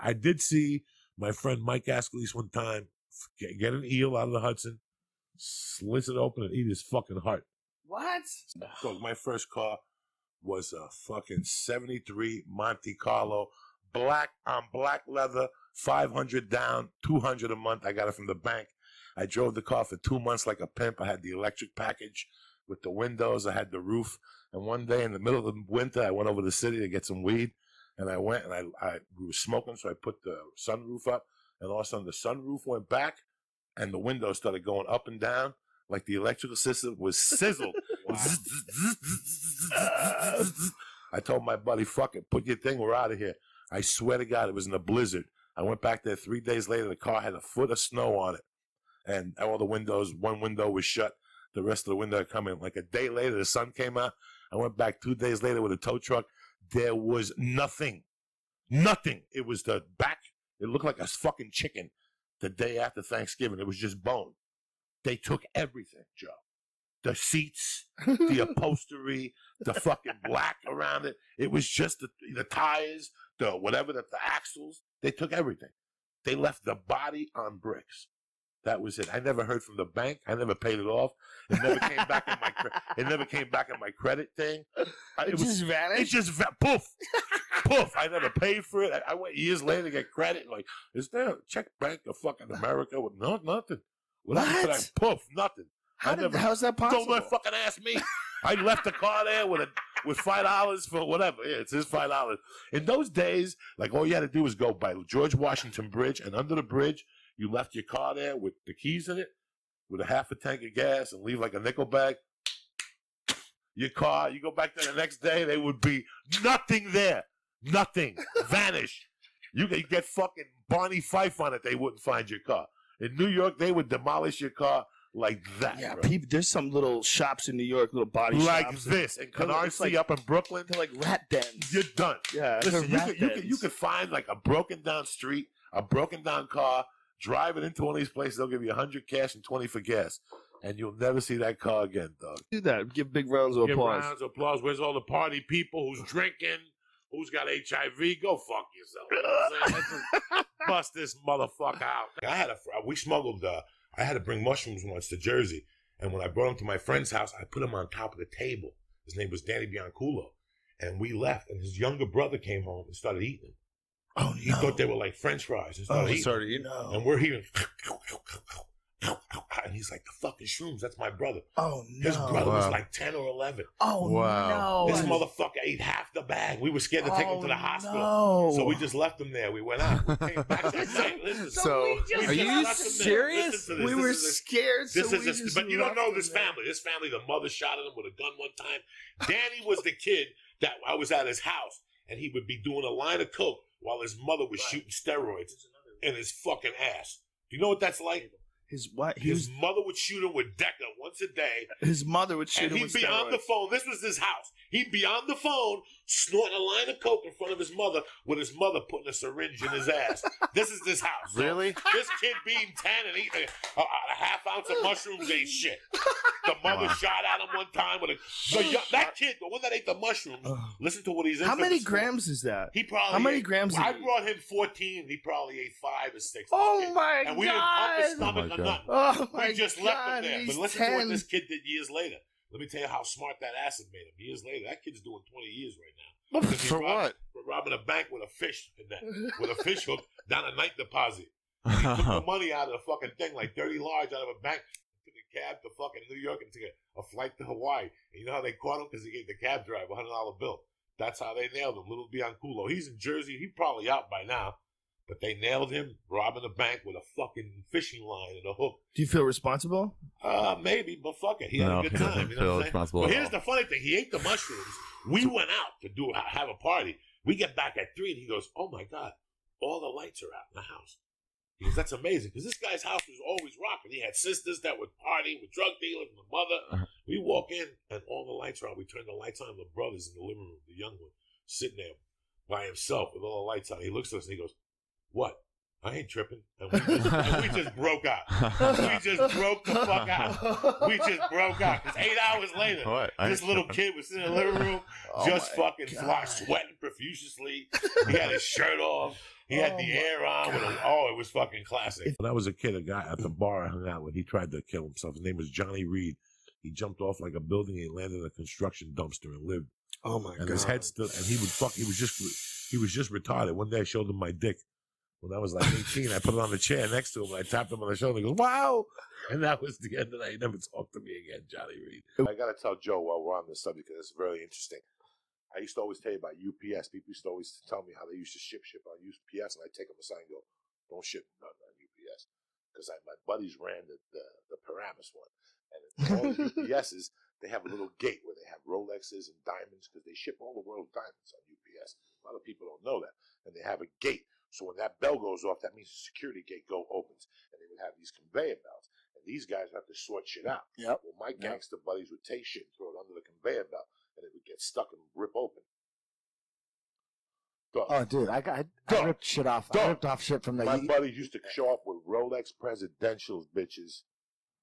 I did see my friend Mike Ascalise one time get an eel out of the Hudson, slit it open, and eat his fucking heart. What? So my first car was a fucking 73 Monte Carlo, black on black leather, 500 down, 200 a month. I got it from the bank. I drove the car for 2 months like a pimp. I had the electric package with the windows. I had the roof. And one day in the middle of the winter, I went over to the city to get some weed. And I went and we were smoking, so I put the sunroof up. And all of a sudden, the sunroof went back, and the windows started going up and down like the electrical system was sizzled. I told my buddy, fuck it, put your thing, we're out of here. I swear to God, it was in a blizzard. I went back there 3 days later. The car had a foot of snow on it. And all the windows, one window was shut. The rest of the window had come in. Like a day later, the sun came out. I went back 2 days later with a tow truck. There was nothing. Nothing. It was the back. It looked like a fucking chicken the day after Thanksgiving. It was just bone. They took everything, Joe. The seats, the upholstery, the fucking black around it. It was just the tires, the whatever, the axles. They took everything. They left the body on bricks. That was it. I never heard from the bank. I never paid it off. It never came back in my. It never came back in my credit thing. It just vanished. It just poof, poof. I never paid for it. I went years later to get credit. Like, is there a check bank of fucking America? With no, nothing. What? Poof, nothing. How's that possible? Don't fucking ask me. I left the car there with $5 for whatever. Yeah, it's his $5. In those days, like all you had to do was go by George Washington Bridge, and under the bridge, you left your car there with the keys in it, with a half a tank of gas, and leave like a nickel bag. Your car, you go back there the next day, there would be nothing there. Nothing. Vanish. You could get fucking Barney Fife on it, they wouldn't find your car. In New York, they would demolish your car like that. Yeah, bro. there's some little shops in New York, little body like shops. Like this. In Canarsie, up in Brooklyn. They're like rat dens. You're done. Yeah, listen, you could find like a broken down street, a broken down car, drive it into one of these places, they'll give you 100 cash and 20 for gas. And you'll never see that car again, dog. Do that. Give big rounds of applause. Give rounds of applause. Where's all the party people? Who's drinking? Who's got HIV? Go fuck yourself. You know what I'm saying? Let's just bust this motherfucker out. We smuggled, I had to bring mushrooms once to Jersey. And when I brought them to my friend's house, I put them on top of the table. His name was Danny Bianculo. And we left, and his younger brother came home and started eating them. Oh, no. He thought they were like French fries. And started eating. And we're hearing, and he's like, the fucking shrooms, that's my brother. Oh, no. His brother was like 10 or 11. Oh, no. This motherfucker ate half the bag. We were scared to take him to the hospital. No. So we just left him there. We went out. We came back that night. Listen, are you serious? We were scared. But you don't know this family. This family, the mother shot at him with a gun one time. Danny was the kid that I was at his house, and he would be doing a line of coke while his mother was shooting steroids in his fucking ass. Do you know what that's like? His what? His mother would shoot him with Deca once a day. His mother would shoot him with steroids. And he'd be on the phone. This was his house. He'd be on the phone snorting a line of coke in front of his mother with his mother putting a syringe in his ass. This is this house. So really? This kid being 10 and eating a half ounce of mushrooms ain't shit. The mother shot at him one time with that kid, the one that ate the mushrooms, listen to what he's in. How many grams is that? He probably How many grams? I brought him 14. He probably ate 5 or 6. Oh my god! And we didn't pump his stomach or nothing. Oh my god! We just left him there. But listen 10. to what this kid did years later. Let me tell you how smart that acid made him. Years later, that kid's doing 20 years right now. For what? For robbing a bank with a fish with a fish hook down a night deposit. And he took the money out of the fucking thing, like 30 large out of a bank. Took a cab to fucking New York and took a flight to Hawaii. And you know how they caught him? Because he gave the cab driver a $100 bill. That's how they nailed him. Little Bianculo. He's in Jersey. He's probably out by now. But they nailed him robbing a bank with a fucking fishing line and a hook. Do you feel responsible? Maybe, but fuck it. He had a good time. You know what I'm saying? But here's the funny thing. He ate the mushrooms. We went out to have a party. We get back at 3 and he goes, oh my God, all the lights are out in the house. He goes, that's amazing. Because this guy's house was always rocking. He had sisters that would party with drug dealers and the mother. We walk in and all the lights are out. We turn the lights on. The brother's in the living room, the young one, sitting there by himself with all the lights on. He looks at us and he goes, what? I ain't tripping. And we just broke out. We just broke the fuck out. We just broke out. Because 8 hours later, this little kid was sitting in the living room, just fucking sweating profusely. He had his shirt off. He had the air on. It was fucking classic. When I was a kid, a guy at the bar I hung out with, he tried to kill himself. His name was Johnny Reed. He jumped off like a building. He landed in a construction dumpster and lived. Oh my God! And his head still, and he was just retarded. One day I showed him my dick. When I was like 18, I put it on the chair next to him. And I tapped him on the shoulder. He goes, "Wow!" And that was the end of the night. He never talked to me again, Johnny Reed. I got to tell Joe while we're on this subject because it's very interesting. I used to always tell you about UPS. People used to always tell me how they used to ship on UPS, and I take them aside and go, "Don't ship nothing on UPS," because my buddies ran the Paramus one, and all the UPSs they have a little gate where they have Rolexes and diamonds because they ship all the world diamonds on UPS. A lot of people don't know that, and they have a gate. So when that bell goes off, that means the security gate opens, and they would have these conveyor belts, and these guys have to sort shit out. Yep. Well, my gangster buddies would take shit and throw it under the conveyor belt, and it would get stuck and rip open. Duh. Oh, dude, I ripped shit off. I ripped off shit from the. My buddies used to show up with Rolex Presidentials, bitches,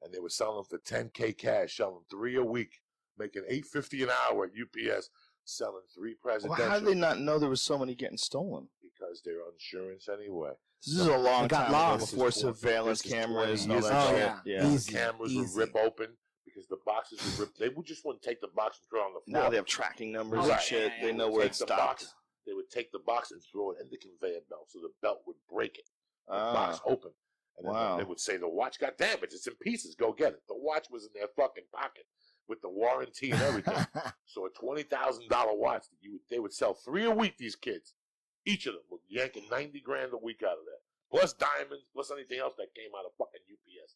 and they were selling them for $10K cash, selling 3 a week, making $8.50 an hour at UPS, selling 3 Presidentials. Well, how did they not know there was so many getting stolen? Because they're insurance anyway. This is a long got time lost. ago before surveillance This is cameras and 20 all that years shit. ago. Yeah. Easy. The cameras would rip open because the boxes would rip. They would just wouldn't take the box and throw it on the floor. Now they have tracking numbers Right. and shit. They know where it stopped. They would take the box and throw it in the conveyor belt, so the belt would break it. The Ah. box open. And then Wow. they would say, the watch got damaged. It's in pieces. Go get it. The watch was in their fucking pocket with the warranty and everything. So a $20,000 watch, they would sell 3 a week, these kids. Each of them were yanking 90 grand a week out of that. Plus diamonds, plus anything else that came out of fucking UPS.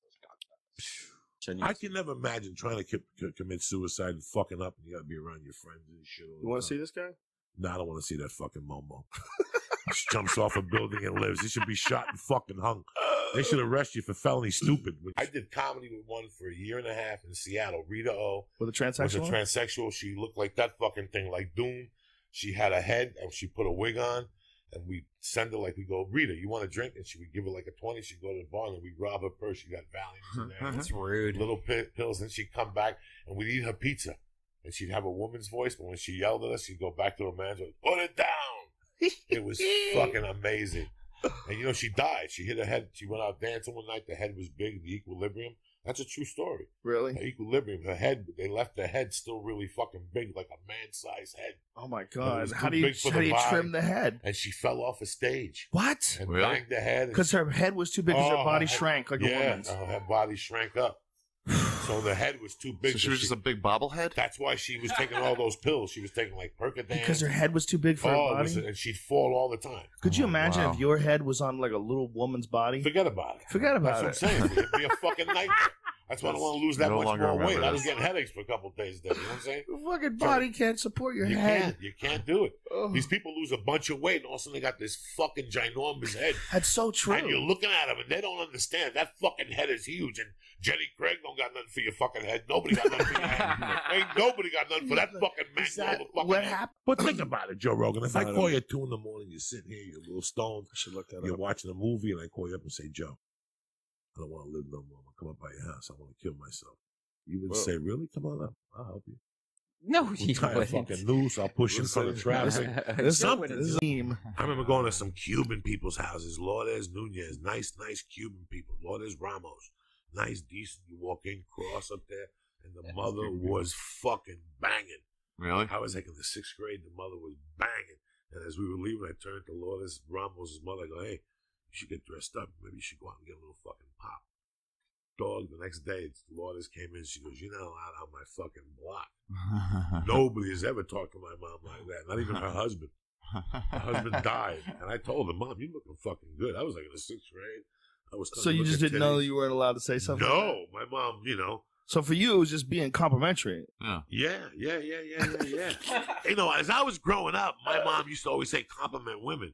I can never imagine trying to commit suicide and fucking up, and you got to be around your friends and shit. You want to see this guy? No, I don't want to see that fucking Momo. Just jumps off a building and lives. He should be shot and fucking hung. They should arrest you for felony stupid. I did comedy with one for 1.5 years in Seattle. Rita O. With a transsexual? Was a transsexual. She looked like that fucking thing, like Doom. She had a head, and she put a wig on, and we send her, like, we go, Rita, you want a drink? And she would give her like a 20. She'd go to the bar, and we'd rob her purse. She got Valiums in there. That's rude. Little pills. Then she'd come back, and we'd eat her pizza. And she'd have a woman's voice, but when she yelled at us, she'd go back to her man's voice, put it down. It was fucking amazing. And, she died. She hit her head. She went out dancing one night. The head was big, the equilibrium. That's a true story. Really? The equilibrium. Her head, they left the head still really fucking big, like a man-sized head. Oh, my God. How do you trim the head? And she fell off a stage. What? And banged the head. Because her head was too big because her body shrank like a woman's. Her body shrank up. So the head was too big. So she was just a big bobblehead? That's why she was taking all those pills. She was taking like Percodan. Because her head was too big for her body? And she'd fall all the time. Could you imagine if your head was on like a little woman's body? Forget about it. Forget about That's what I'm saying. It'd be a fucking nightmare. That's why I don't want to lose that much more weight. I was getting headaches for a couple of days then. You know what I'm saying? Your fucking body can't support your head. You can't do it. Oh. These people lose a bunch of weight and all of a sudden they got this fucking ginormous head. That's so true. And you're looking at them and they don't understand. That fucking head is huge. And Jenny Craig don't got nothing for your fucking head. Nobody got nothing for your head. Ain't nobody got nothing for that fucking man. What happened? But think about it, Joe Rogan. If I call you at 2 a.m, you're sitting here, you're a little stoned. I should look that up. You're watching a movie and I call you up and say, Joe, I don't want to live no more. I'm going to come up by your house. I want to kill myself. You would say, really? Come on up. I'll help you. No, you tie a fucking noose. I'll push you in front of traffic. There's something. I remember going to some Cuban people's houses. Lourdes Nunez. Nice Cuban people. Lourdes Ramos. Nice, decent. You walk in, cross up there, and the mother was fucking banging. Really? I was like in the 6th grade. The mother was banging. And as we were leaving, I turned to Lourdes Ramos' mother. I go, hey, you should get dressed up. Maybe you should go out and get a little fucking pop. Dog, the next day, Lourdes came in. She goes, you're not allowed on my fucking block. Nobody has ever talked to my mom like that. Not even her husband. Her husband died. And I told her, Mom, you're looking fucking good. I was like in the 6th grade. So you just didn't know you weren't allowed to say something? No. My mom, So for you, it was just being complimentary. Yeah. As I was growing up, my mom used to always say compliment women.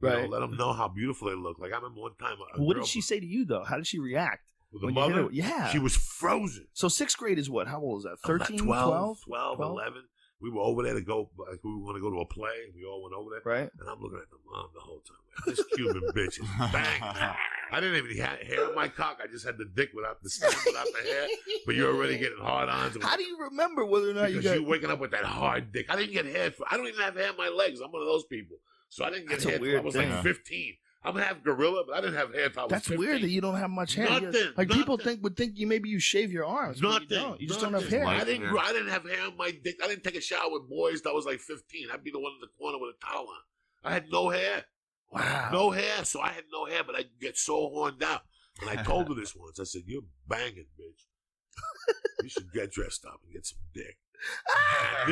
Right. Let them know how beautiful they look. Like I remember one time. What did she say to you, though? How did she react? The mother? Yeah. She was frozen. So 6th grade is what? How old is that? 13, 12, 11. We were over there to go, like we were going to go to a play. We all went over there. Right. And I'm looking at the mom the whole time. Like, this Cuban bitch is bang. I didn't even have hair on my cock. I just had the dick without the stem, without the hair. But you're already getting hard-ons. How do you remember whether or not because you're waking up with that hard dick. I didn't get hair. I don't even have hair on my legs. I'm one of those people. So I didn't get That's a hair weird until I was thing. like 15. I'm half gorilla, but I didn't have hair until I was That's 15. weird that you don't have much hair. Nothing. Like people nothing. would think you maybe you shave your arms. But Nothing. You don't. You just nothing. don't have hair. Light I didn't. hair. I didn't have hair on my dick. I didn't take a shower with boys till I was like 15. I'd be the one in the corner with a towel on. I had no hair. Wow. No hair. So I had no hair, but I get so horned out. And I told her this once. I said, "You're banging, bitch. You should get dressed up and get some dick." And